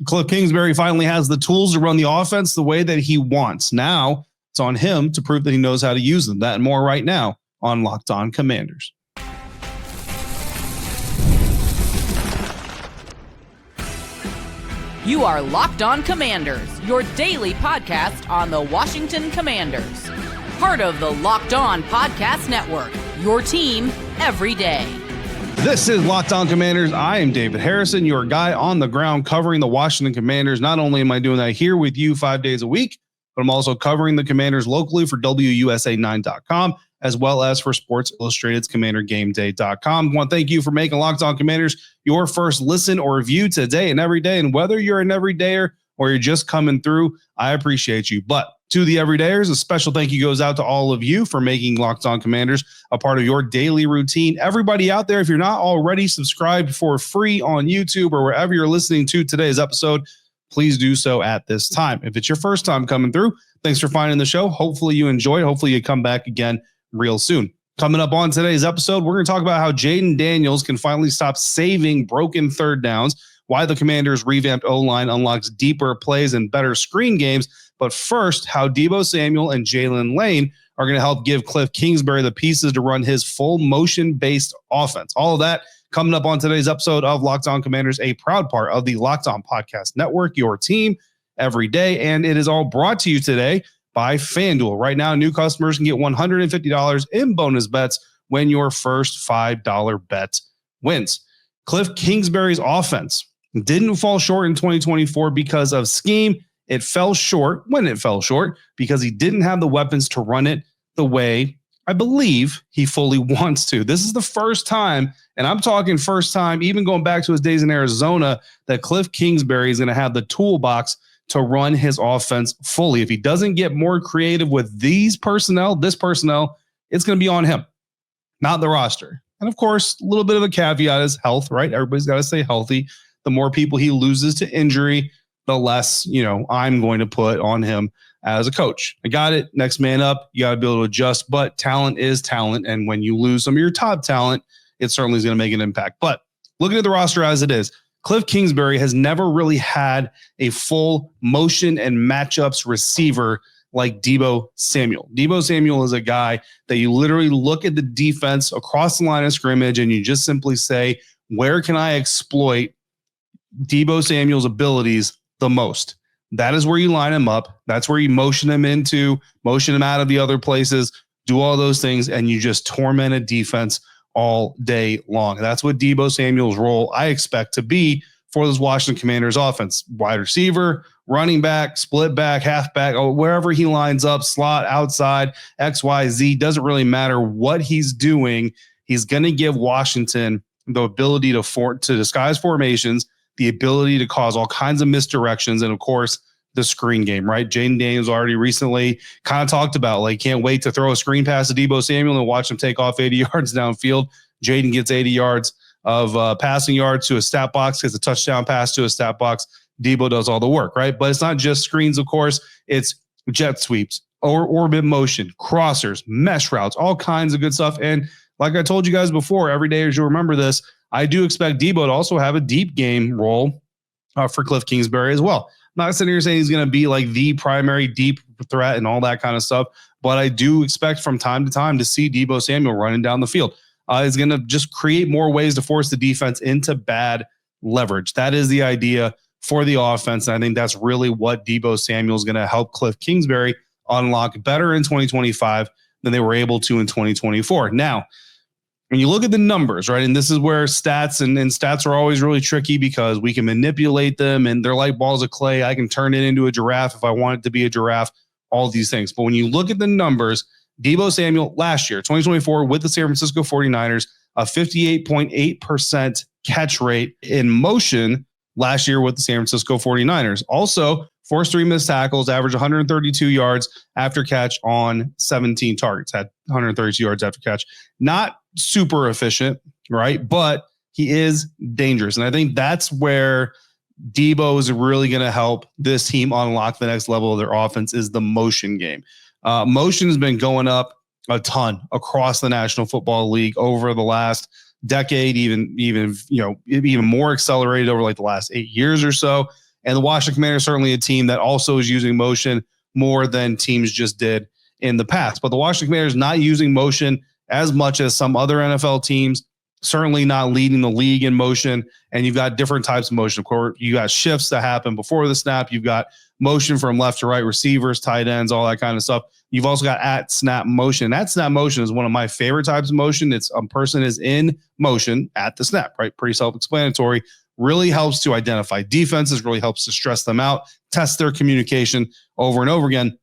Kliff Kingsbury finally has the tools to run the offense the way that he wants. Now it's on him to prove that he knows how to use them. That and more right now on Locked On Commanders. You are Locked On Commanders, your daily podcast on the Washington Commanders. Part of the Locked On Podcast Network, your team every day. This is Locked On Commanders. I am David Harrison, your guy on the ground covering the Washington Commanders. Not only am I doing that here with you 5 days a week, but I'm also covering the Commanders locally for WUSA9.com, as well as for Sports Illustrated's CommanderGameDay.com. I want to thank you for making Locked On Commanders your first listen or view today and every day. And whether you're an everydayer or you're just coming through, I appreciate you. But to the everydayers, a special thank you goes out to all of you for making Locked On Commanders a part of your daily routine. Everybody out there, if you're not already subscribed for free on YouTube or wherever you're listening to today's episode, please do so at this time. If it's your first time coming through, thanks for finding the show. Hopefully you enjoy. Hopefully you come back again real soon. Coming up on today's episode, we're going to talk about how Jayden Daniels can finally stop saving broken third downs, why the Commanders' revamped O-line unlocks deeper plays and better screen games. But first, how Deebo Samuel and Jaylin Lane are going to help give Kliff Kingsbury the pieces to run his full motion-based offense. All of that coming up on today's episode of Locked On Commanders, a proud part of the Locked On Podcast Network, your team every day. And it is all brought to you today by FanDuel. Right now, new customers can get $150 in bonus bets when your first $5 bet wins. Kliff Kingsbury's offense didn't fall short in 2024 because of scheme. It fell short when it fell short because he didn't have the weapons to run it the way I believe he fully wants to. This is the first time, and I'm talking first time, even going back to his days in Arizona, that Kliff Kingsbury is going to have the toolbox to run his offense fully. If he doesn't get more creative with this personnel, it's going to be on him, not the roster. And of course, a little bit of a caveat is health, right? Everybody's got to stay healthy. The more people he loses to injury, the less, I'm going to put on him as a coach. I got it. Next man up. You got to be able to adjust, but talent is talent. And when you lose some of your top talent, it certainly is going to make an impact. But looking at the roster as it is, Kliff Kingsbury has never really had a full motion and matchups receiver like Deebo Samuel. Deebo Samuel is a guy that you literally look at the defense across the line of scrimmage and you just simply say, where can I exploit Deebo Samuel's abilities the most? That is where you line him up. That's where you motion him out of the other places, do all those things, and you just torment a defense all day long. That's what Deebo Samuel's role I expect to be for this Washington Commanders offense. Wide receiver, running back, split back, halfback, or wherever he lines up, slot, outside, X, Y, Z, doesn't really matter what he's doing. He's going to give Washington the ability to disguise formations, the ability to cause all kinds of misdirections, and of course, the screen game, right? Jayden Daniels already recently kind of talked about, can't wait to throw a screen pass to Deebo Samuel and watch him take off 80 yards downfield. Jayden gets 80 yards of passing yards to a stat box, gets a touchdown pass to a stat box. Deebo does all the work, right? But it's not just screens, of course. It's jet sweeps, or orbit motion, crossers, mesh routes, all kinds of good stuff. And like I told you guys before, every day as you remember this, I do expect Deebo to also have a deep game role for Kliff Kingsbury as well. I'm not sitting here saying he's going to be like the primary deep threat and all that kind of stuff, but I do expect from time to time to see Deebo Samuel running down the field. He's going to just create more ways to force the defense into bad leverage. That is the idea for the offense. And I think that's really what Deebo Samuel is going to help Kliff Kingsbury unlock better in 2025 than they were able to in 2024. Now, when you look at the numbers, right, and this is where stats and stats are always really tricky because we can manipulate them and they're like balls of clay. I can turn it into a giraffe if I want it to be a giraffe, all these things. But when you look at the numbers, Deebo Samuel last year, 2024, with the San Francisco 49ers, a 58.8% catch rate in motion last year with the San Francisco 49ers. Also, forced 3 missed tackles, averaged 132 yards after catch on 17 targets, had 132 yards after catch. Not super efficient, right? But he is dangerous. And I think that's where Deebo is really going to help this team unlock the next level of their offense is the motion game. Motion has been going up a ton across the National Football League over the last decade, even more accelerated over the last 8 years or so. And the Washington Commanders are certainly a team that also is using motion more than teams just did in the past. But the Washington Commanders not using motion as much as some other NFL teams, certainly not leading the league in motion. And you've got different types of motion. Of course, you got shifts that happen before the snap. You've got motion from left to right, receivers, tight ends, all that kind of stuff. You've also got at snap motion. At snap motion is one of my favorite types of motion. It's a person is in motion at the snap, right? Pretty self-explanatory. Really helps to identify defenses, really helps to stress them out, test their communication over and over again.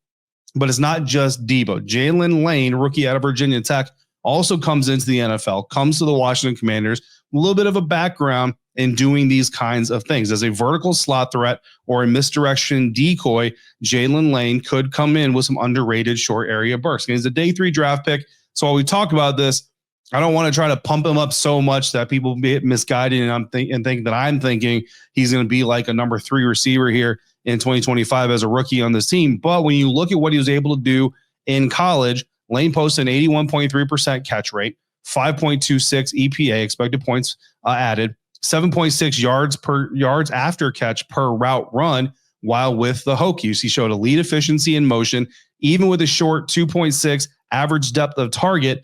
But it's not just Deebo. Jaylin Lane, rookie out of Virginia Tech, also comes into the NFL, comes to the Washington Commanders, a little bit of a background in doing these kinds of things. As a vertical slot threat or a misdirection decoy, Jaylin Lane could come in with some underrated short area bursts. He's a day 3 draft pick. So while we talk about this, I don't want to try to pump him up so much that people get misguided and think that I'm thinking he's going to be like a number 3 receiver here in 2025 as a rookie on this team. But when you look at what he was able to do in college, Lane posted an 81.3% catch rate, 5.26 EPA, expected points added, 7.6 yards after catch per route run while with the Hokies. He showed elite efficiency in motion, even with a short 2.6 average depth of target.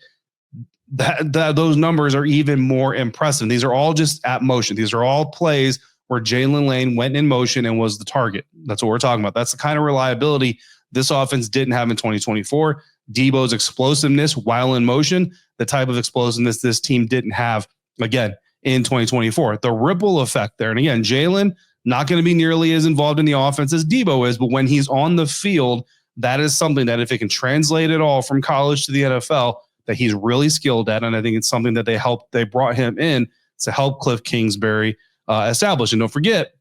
Those numbers are even more impressive. These are all just at motion. These are all plays where Jaylin Lane went in motion and was the target. That's what we're talking about. That's the kind of reliability this offense didn't have in 2024. Deebo's explosiveness while in motion, the type of explosiveness this team didn't have, again, in 2024. The ripple effect there. And again, Jaylen, not going to be nearly as involved in the offense as Deebo is, but when he's on the field, that is something that if it can translate at all from college to the NFL, that he's really skilled at. And I think it's something that they brought him in to help Kliff Kingsbury establish. And don't forget,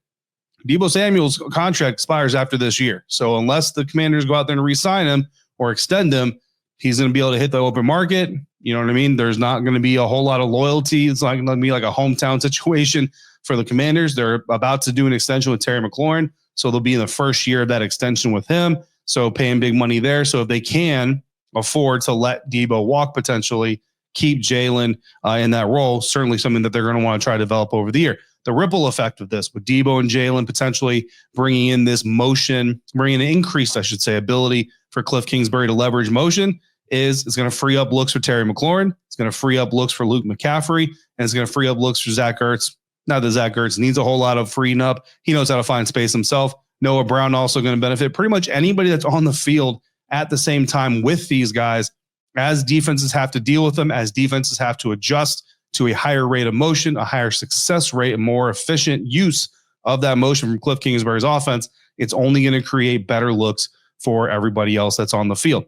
Deebo Samuel's contract expires after this year. So unless the Commanders go out there and re-sign him or extend him, he's going to be able to hit the open market. You know what I mean? There's not going to be a whole lot of loyalty. It's not going to be like a hometown situation for the Commanders. They're about to do an extension with Terry McLaurin. So they'll be in the first year of that extension with him. So paying big money there. So if they can afford to let Deebo walk potentially, keep Jaylen in that role, certainly something that they're going to want to try to develop over the year. The ripple effect of this with Deebo and Jaylen potentially bringing in this motion, bringing an increased, I should say, ability for Kliff Kingsbury to leverage motion is it's going to free up looks for Terry McLaurin. It's going to free up looks for Luke McCaffrey, and it's going to free up looks for Zach Ertz. Not that Zach Ertz needs a whole lot of freeing up. He knows how to find space himself. Noah Brown also going to benefit. Pretty much anybody that's on the field at the same time with these guys, as defenses have to deal with them, as defenses have to adjust to a higher rate of motion, a higher success rate, a more efficient use of that motion from Kliff Kingsbury's offense, it's only going to create better looks for everybody else that's on the field.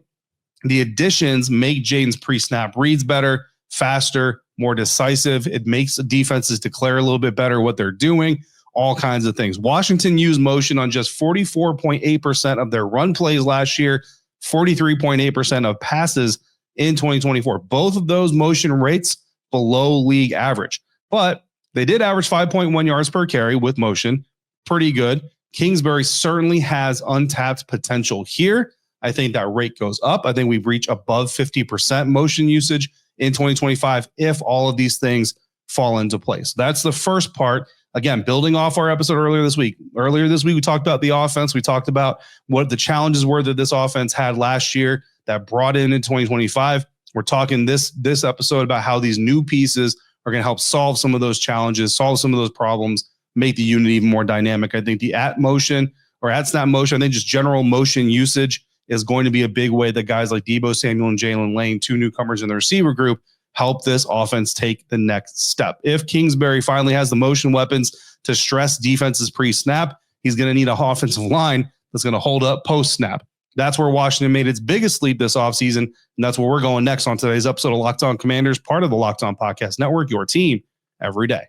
The additions make Jaden's pre-snap reads better, faster, more decisive. It makes the defenses declare a little bit better what they're doing, all kinds of things. Washington used motion on just 44.8% of their run plays last year, 43.8% of passes in 2024. Both of those motion rates below league average, but they did average 5.1 yards per carry with motion. Pretty good. Kingsbury certainly has untapped potential here. I think that rate goes up. I think we reach above 50% motion usage in 2025 if all of these things fall into place. That's the first part. Again, building off our episode earlier this week. Earlier this week, we talked about the offense. We talked about what the challenges were that this offense had last year that brought in 2025. We're talking this episode about how these new pieces are going to help solve some of those challenges, solve some of those problems, make the unit even more dynamic. I think the at motion or at snap motion, I think just general motion usage is going to be a big way that guys like Deebo Samuel and Jaylin Lane, 2 newcomers in the receiver group, help this offense take the next step. If Kingsbury finally has the motion weapons to stress defenses pre-snap, he's going to need an offensive line that's going to hold up post-snap. That's where Washington made its biggest leap this offseason, and that's where we're going next on today's episode of Locked On Commanders, part of the Locked On Podcast Network, your team every day.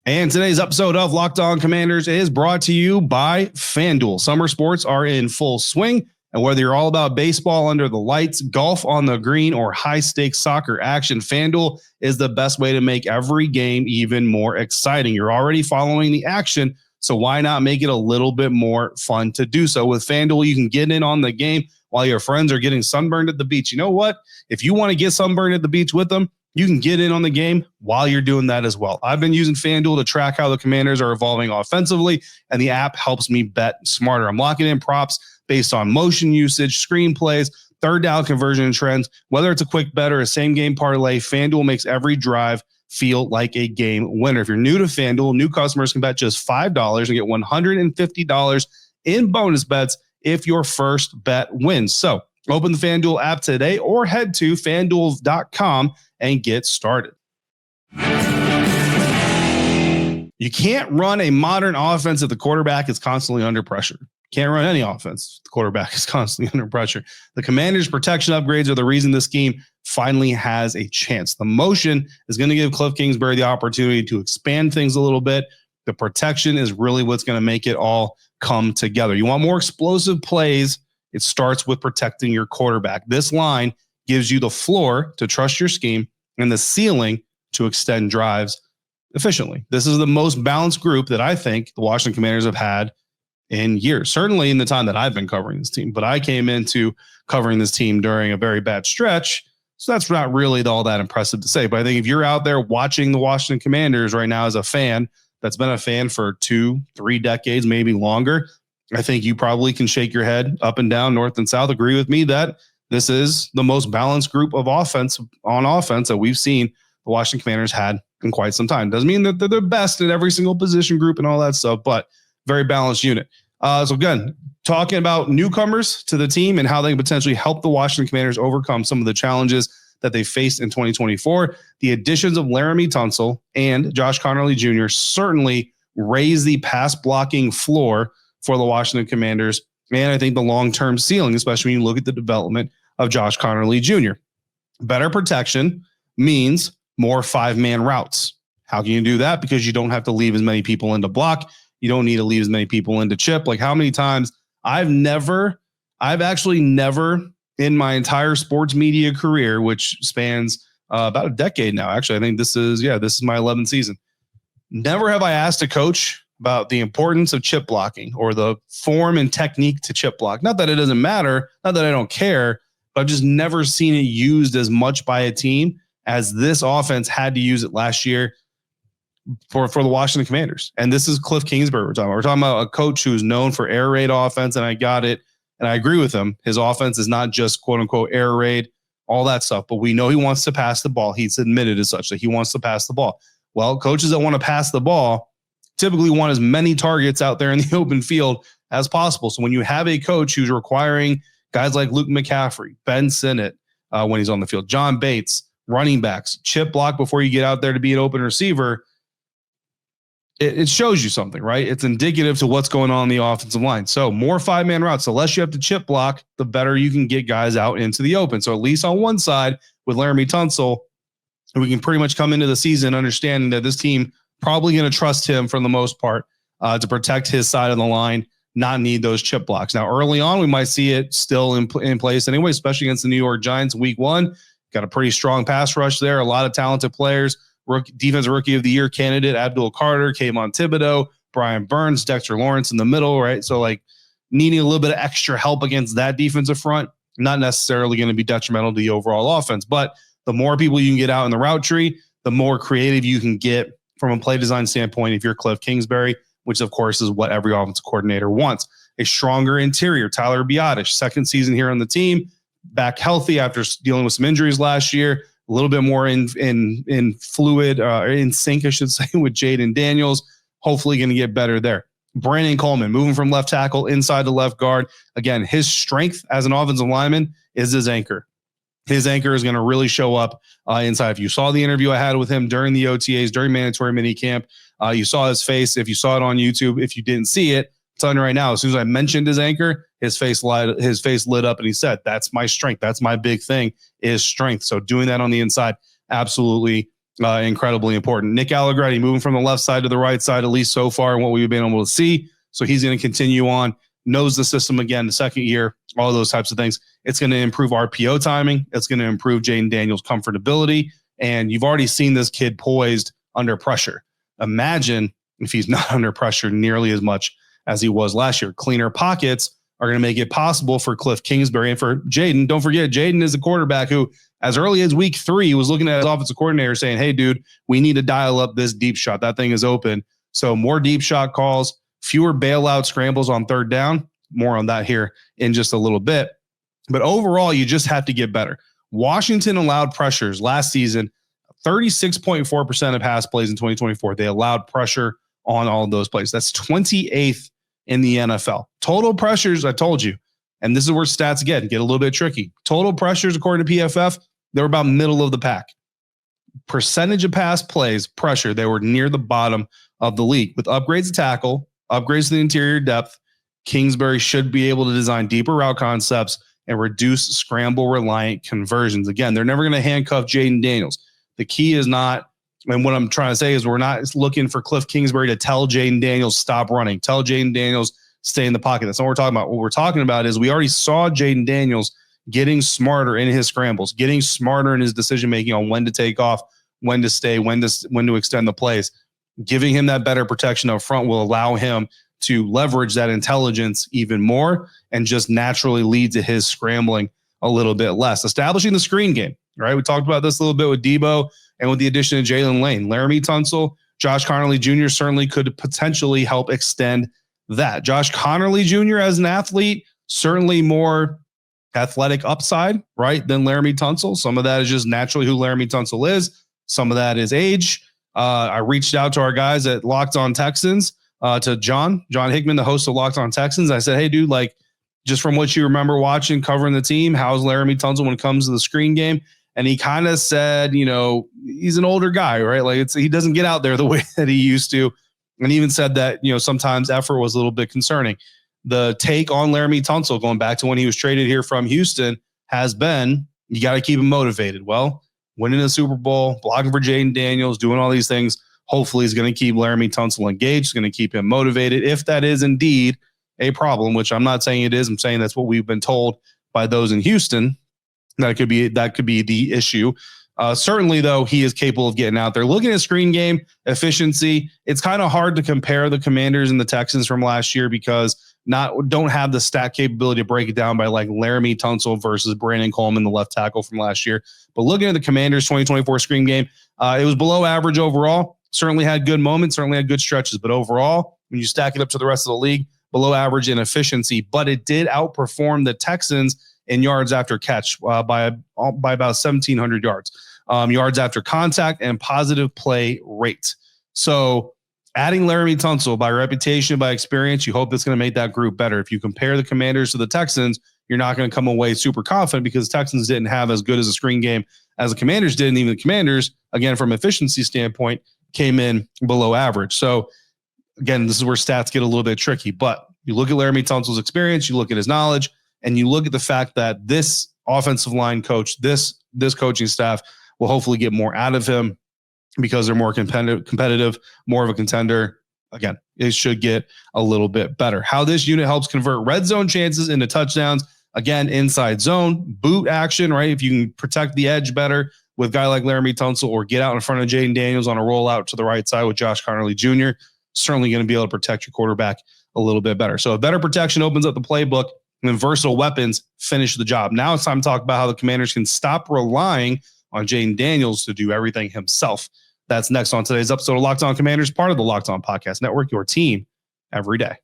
And today's episode of Locked On Commanders is brought to you by FanDuel. Summer sports are in full swing, and whether you're all about baseball under the lights, golf on the green, or high-stakes soccer action, FanDuel is the best way to make every game even more exciting. You're already following the action, so why not make it a little bit more fun to do so? With FanDuel, you can get in on the game while your friends are getting sunburned at the beach. You know what? If you want to get sunburned at the beach with them, you can get in on the game while you're doing that as well. I've been using FanDuel to track how the Commanders are evolving offensively, and the app helps me bet smarter. I'm locking in props based on motion usage, screenplays, third down conversion trends. Whether it's a quick bet or a same game parlay, FanDuel makes every drive feel like a game winner. If you're new to FanDuel, new customers can bet just $5 and get $150 in bonus bets if your first bet wins. So open the FanDuel app today or head to FanDuel.com and get started. You can't run a modern offense if the quarterback is constantly under pressure. Can't run any offense. The quarterback is constantly under pressure. The Commanders' protection upgrades are the reason this scheme finally has a chance. The motion is going to give Kliff Kingsbury the opportunity to expand things a little bit. The protection is really what's going to make it all come together. You want more explosive plays? It starts with protecting your quarterback. This line gives you the floor to trust your scheme and the ceiling to extend drives efficiently. This is the most balanced group that I think the Washington Commanders have had in years, certainly in the time that I've been covering this team. But I came into covering this team during a very bad stretch, so that's not really all that impressive to say. But I think if you're out there watching the Washington Commanders right now as a fan that's been a fan for 2-3 decades, maybe longer, I think you probably can shake your head up and down, north and south, agree with me that this is the most balanced group of offense that we've seen the Washington Commanders had in quite some time. Doesn't mean that they're the best in every single position group and all that stuff, but very balanced unit. So again, talking about newcomers to the team and how they can potentially help the Washington Commanders overcome some of the challenges that they faced in 2024. The additions of Laremy, Tunsil, and Josh Conerly Jr. certainly raise the pass blocking floor for the Washington Commanders. And I think the long-term ceiling, especially when you look at the development of Josh Conerly Jr. Better protection means more 5-man routes. How can you do that? Because you don't have to leave as many people into block. You don't need to leave as many people into chip. Like how many times I've actually never in my entire sports media career, which spans about a decade now. Actually, I think this is my 11th season. Never have I asked a coach about the importance of chip blocking or the form and technique to chip block. Not that it doesn't matter, not that I don't care, but I've just never seen it used as much by a team as this offense had to use it last year for the Washington Commanders. And this is Kliff Kingsbury we're talking about. We're talking about a coach who's known for air raid offense, and I got it, and I agree with him. His offense is not just quote-unquote air raid, all that stuff, but we know he wants to pass the ball. He's admitted as such that he wants to pass the ball. Well, coaches that want to pass the ball typically want as many targets out there in the open field as possible. So when you have a coach who's requiring guys like Luke McCaffrey, Ben Sinnott when he's on the field, John Bates, running backs, chip block before you get out there to be an open receiver, it shows you something, right? It's indicative to what's going on in the offensive line. So more 5-man routes. The less you have to chip block, the better you can get guys out into the open. So at least on one side with Laremy Tunsil, we can pretty much come into the season understanding that this team probably going to trust him for the most part to protect his side of the line, not need those chip blocks. Now, early on, we might see it still in place anyway, especially against the New York Giants week 1. Got a pretty strong pass rush there, a lot of talented players. Defensive Rookie of the Year candidate Abdul Carter, Kayvon Thibodeau, Brian Burns, Dexter Lawrence in the middle, right? So like needing a little bit of extra help against that defensive front, not necessarily going to be detrimental to the overall offense. But the more people you can get out in the route tree, the more creative you can get from a play design standpoint if you're Kliff Kingsbury, which of course is what every offensive coordinator wants. A stronger interior, Tyler Biadasz, second season here on the team, back healthy after dealing with some injuries last year. A little bit more in fluid, in sync, I should say, with Jaylen Daniels. Hopefully going to get better there. Brandon Coleman moving from left tackle inside to left guard. Again, his strength as an offensive lineman is his anchor. His anchor is going to really show up inside. If you saw the interview I had with him during the OTAs, during mandatory minicamp, you saw his face. If you saw it on YouTube, if you didn't see it, I'm telling you right now, as soon as I mentioned his anchor, his face lit up and he said, that's my strength. That's my big thing is strength. So doing that on the inside, absolutely incredibly important. Nick Allegretti moving from the left side to the right side, at least so far in what we've been able to see. So he's going to continue on, knows the system again, the second year, all those types of things. It's going to improve RPO timing. It's going to improve Jaylen Daniels' comfortability. And you've already seen this kid poised under pressure. Imagine if he's not under pressure nearly as much as he was last year. Cleaner pockets are going to make it possible for Kliff Kingsbury and for Jaylen. Don't forget, Jaylen is a quarterback who, as early as week 3, was looking at his offensive coordinator saying, hey, dude, we need to dial up this deep shot. That thing is open. So more deep shot calls, fewer bailout scrambles on third down. More on that here in just a little bit. But overall, you just have to get better. Washington allowed pressures last season, 36.4% of pass plays in 2024. They allowed pressure on all of those plays. That's 28th in the NFL. Total pressures, I told you, and this is where stats get a little bit tricky. Total pressures, according to PFF, they were about middle of the pack. Percentage of pass plays, pressure, they were near the bottom of the league. With upgrades to tackle, upgrades to the interior depth, Kingsbury should be able to design deeper route concepts and reduce scramble-reliant conversions. Again, they're never going to handcuff Jayden Daniels. The key is not, and what I'm trying to say is we're not looking for Kliff Kingsbury to tell Jayden Daniels stop running, tell Jayden Daniels stay in the pocket. That's not what we're talking about. What we're talking about is we already saw Jayden Daniels getting smarter in his scrambles, getting smarter in his decision-making on when to take off, when to stay, when to extend the plays. Giving him that better protection up front will allow him to leverage that intelligence even more and just naturally lead to his scrambling a little bit less. Establishing the screen game, right? We talked about this a little bit with Deebo and with the addition of Jaylen Lane. Laremy Tunsil, Josh Conerly Jr. certainly could potentially help extend that. Josh Conerly Jr. as an athlete, certainly more athletic upside, right, than Laremy Tunsil. Some of that is just naturally who Laremy Tunsil is. Some of that is age. I reached out to our guys at Locked On Texans, to John Hickman, the host of Locked On Texans. I said, hey, dude, like, just from what you remember watching, covering the team, how's Laremy Tunsil when it comes to the screen game? And he kind of said, you know, he's an older guy, right? Like he doesn't get out there the way that he used to. And even said that, you know, sometimes effort was a little bit concerning. The take on Laremy Tunsil, going back to when he was traded here from Houston, has been, you got to keep him motivated. Well, winning the Super Bowl, blocking for Jayden Daniels, doing all these things, hopefully is going to keep Laremy Tunsil engaged, is going to keep him motivated. If that is indeed a problem, which I'm not saying it is, I'm saying that's what we've been told by those in Houston, that could be the issue. Certainly, though, he is capable of getting out there. Looking at screen game efficiency, it's kind of hard to compare the Commanders and the Texans from last year because don't have the stat capability to break it down by like Laremy Tunsil versus Brandon Coleman, the left tackle from last year. But looking at the Commanders 2024 screen game, it was below average overall. Certainly had good moments, certainly had good stretches. But overall, when you stack it up to the rest of the league, below average in efficiency. But it did outperform the Texans in yards after catch by about 1,700 yards. Yards after contact and positive play rate. So adding Laremy Tunsil by reputation, by experience, you hope that's going to make that group better. If you compare the Commanders to the Texans, you're not going to come away super confident because the Texans didn't have as good as a screen game as the Commanders did. And even the Commanders, again, from efficiency standpoint, came in below average. So again, this is where stats get a little bit tricky. But you look at Laremy Tunsil's experience, you look at his knowledge, and you look at the fact that this offensive line coach, this coaching staff will hopefully get more out of him because they're more competitive, more of a contender. Again, it should get a little bit better. How this unit helps convert red zone chances into touchdowns. Again, inside zone, boot action, right? If you can protect the edge better with a guy like Laremy Tunsil or get out in front of Jayden Daniels on a rollout to the right side with Josh Conerly Jr., certainly going to be able to protect your quarterback a little bit better. So a better protection opens up the playbook, and then versatile weapons finish the job. Now it's time to talk about how the Commanders can stop relying on Jayden Daniels to do everything himself. That's next on today's episode of Locked On Commanders, part of the Locked On Podcast Network, your team every day.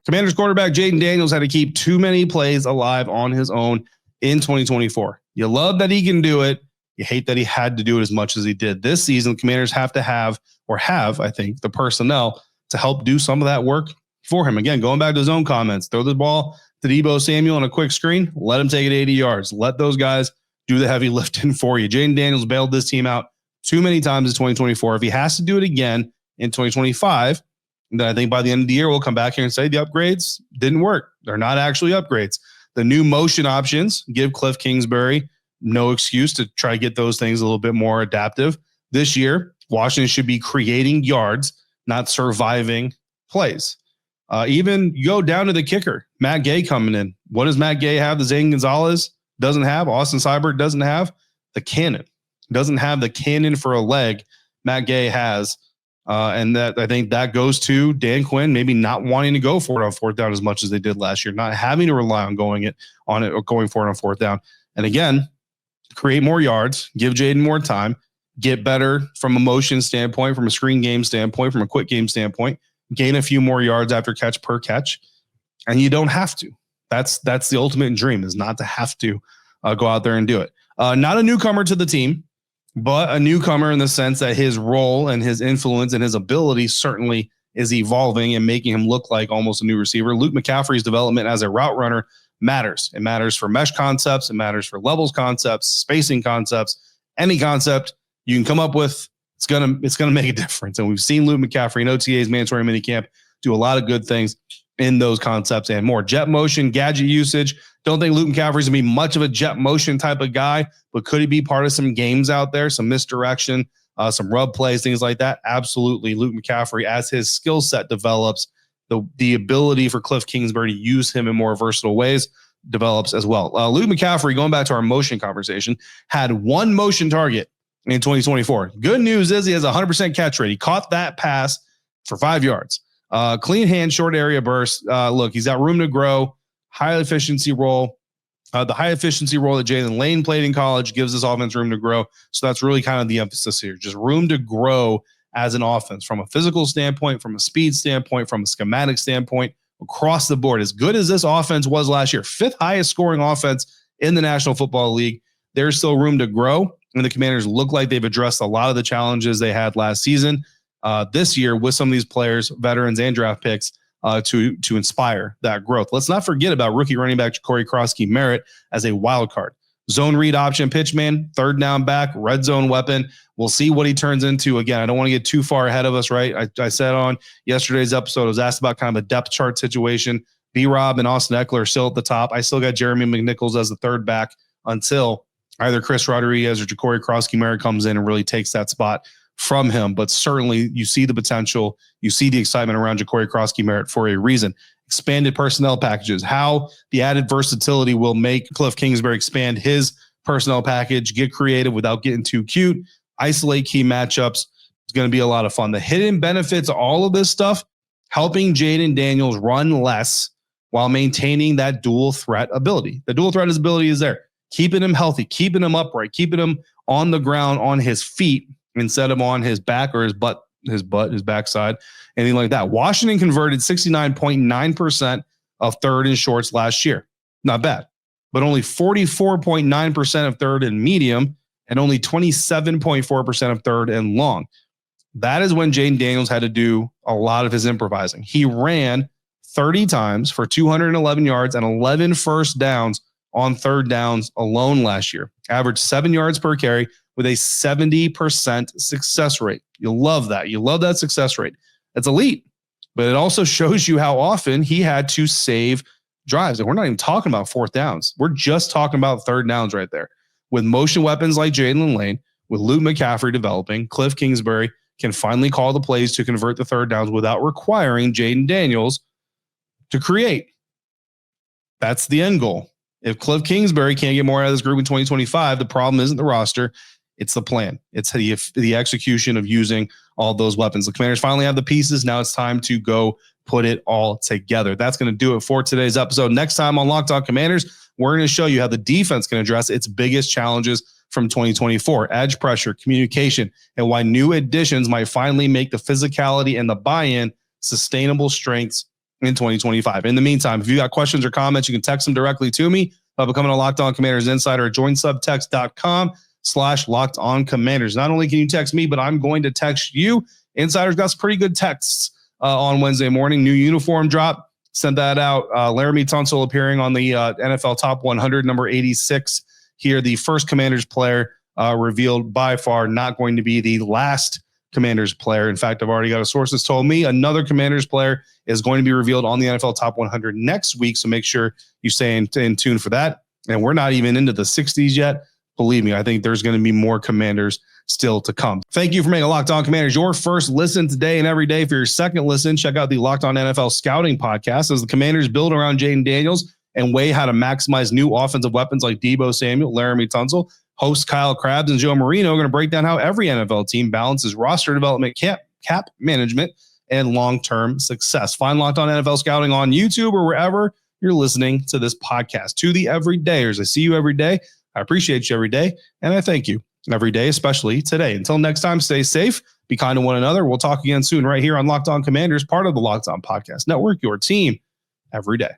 Commanders quarterback Jayden Daniels had to keep too many plays alive on his own in 2024. You love that he can do it. You hate that he had to do it as much as he did. This season, the Commanders have, I think, the personnel to help do some of that work for him. Again, going back to his own comments, throw the ball to Deebo Samuel on a quick screen, let him take it 80 yards. Let those guys do the heavy lifting for you. Jayden Daniels bailed this team out too many times in 2024. If he has to do it again in 2025, then I think by the end of the year, we'll come back here and say the upgrades didn't work. They're not actually upgrades. The new motion options give Kliff Kingsbury no excuse to try to get those things a little bit more adaptive. This year, Washington should be creating yards, not surviving plays. Even you go down to the kicker, Matt Gay coming in. What does Matt Gay have that Zane Gonzalez doesn't have? Austin Seibert doesn't have? The cannon. Doesn't have the cannon for a leg Matt Gay has And that I think that goes to Dan Quinn maybe not wanting to go for it on fourth down as much as they did last year, not having to rely on going for it on fourth down. And again, create more yards, give Jayden more time, get better from a motion standpoint, from a screen game standpoint, from a quick game standpoint, gain a few more yards after catch per catch. And you don't have to. That's the ultimate dream, is not to have to go out there and do it. Not a newcomer to the team, but a newcomer in the sense that his role and his influence and his ability certainly is evolving and making him look like almost a new receiver. Luke McCaffrey's development as a route runner matters. It matters for mesh concepts. It matters for levels concepts, spacing concepts, any concept you can come up with. It's gonna make a difference. And we've seen Luke McCaffrey in OTAs, mandatory minicamp, do a lot of good things in those concepts and more. Jet motion, gadget usage. Don't think Luke McCaffrey's gonna be much of a jet motion type of guy, but could he be part of some games out there, some misdirection, some rub plays, things like that? Absolutely. Luke McCaffrey, as his skill set develops, the ability for Kliff Kingsbury to use him in more versatile ways develops as well. Luke McCaffrey, going back to our motion conversation, had one motion target in 2024. Good news is he has a 100% catch rate. He caught that pass for 5 yards. Clean hand, short area burst. Look, he's got room to grow. High efficiency role. The high efficiency role that Jaylen Lane played in college gives this offense room to grow. So that's really kind of the emphasis here. Just room to grow as an offense from a physical standpoint, from a speed standpoint, from a schematic standpoint, across the board. As good as this offense was last year, 5th highest scoring offense in the National Football League, there's still room to grow. And the Commanders look like they've addressed a lot of the challenges they had last season. This year with some of these players, veterans and draft picks, to inspire that growth. Let's not forget about rookie running back Croskey-Merritt as a wild card. Zone read option pitchman, third down back, red zone weapon. We'll see what he turns into. Again, I don't want to get too far ahead of us, right? I said on yesterday's episode, I was asked about kind of a depth chart situation. B-Rob and Austin Eckler are still at the top. I still got Jeremy McNichols as the third back until either Chris Rodriguez or Croskey-Merritt comes in and really takes that spot from him. But certainly you see the potential, you see the excitement around Croskey-Merritt for a reason. Expanded personnel packages, how the added versatility will make Kliff Kingsbury expand his personnel package, get creative without getting too cute, isolate key matchups. It's going to be a lot of fun. The hidden benefits, all of this stuff, helping Jayden Daniels run less while maintaining that dual threat ability. The dual threat ability is there, keeping him healthy, keeping him upright, keeping him on the ground on his feet instead of on his back or his backside, anything like that. Washington converted 69.9% of third and shorts last year. Not bad, but only 44.9% of third and medium and only 27.4% of third and long. That is when Jayden Daniels had to do a lot of his improvising. He ran 30 times for 211 yards and 11 first downs on third downs alone last year. Averaged 7 yards per carry with a 70% success rate. You'll love that. You love that success rate. It's elite, but it also shows you how often he had to save drives. And we're not even talking about fourth downs. We're just talking about third downs right there. With motion weapons like Jaylen Lane, with Luke McCaffrey developing, Kliff Kingsbury can finally call the plays to convert the third downs without requiring Jayden Daniels to create. That's the end goal. If Kliff Kingsbury can't get more out of this group in 2025, the problem isn't the roster. It's the plan. It's the execution of using all those weapons. The Commanders finally have the pieces. Now it's time to go put it all together. That's going to do it for today's episode. Next time on Locked On Commanders, we're going to show you how the defense can address its biggest challenges from 2024, edge pressure, communication, and why new additions might finally make the physicality and the buy-in sustainable strengths in 2025. In the meantime, if you got questions or comments, you can text them directly to me by becoming a Locked On Commanders Insider at joinsubtext.com/LockedOnCommanders. Not only can you text me, but I'm going to text you. Insider's got some pretty good texts on Wednesday morning. New uniform drop. Sent that out. Laremy Tunsil appearing on the NFL Top 100, number 86 here. The first Commanders player revealed, by far not going to be the last Commanders player. In fact, I've already got a source that's told me another Commanders player is going to be revealed on the NFL Top 100 next week. So make sure you stay in tune for that. And we're not even into the 60s yet. Believe me, I think there's going to be more Commanders still to come. Thank you for making Locked On Commanders your first listen today and every day. For your second listen, check out the Locked On NFL Scouting Podcast as the Commanders build around Jayden Daniels and weigh how to maximize new offensive weapons like Deebo Samuel, Laremy Tunsil. Hosts Kyle Krabs and Joe Marino are going to break down how every NFL team balances roster development, camp cap management and long-term success. Find Locked On NFL Scouting on YouTube or wherever you're listening to this podcast. To the everydayers, I see you every day. I appreciate you every day, and I thank you every day, especially today. Until next time, stay safe, be kind to one another. We'll talk again soon right here on Locked On Commanders, part of the Locked On Podcast Network, your team every day.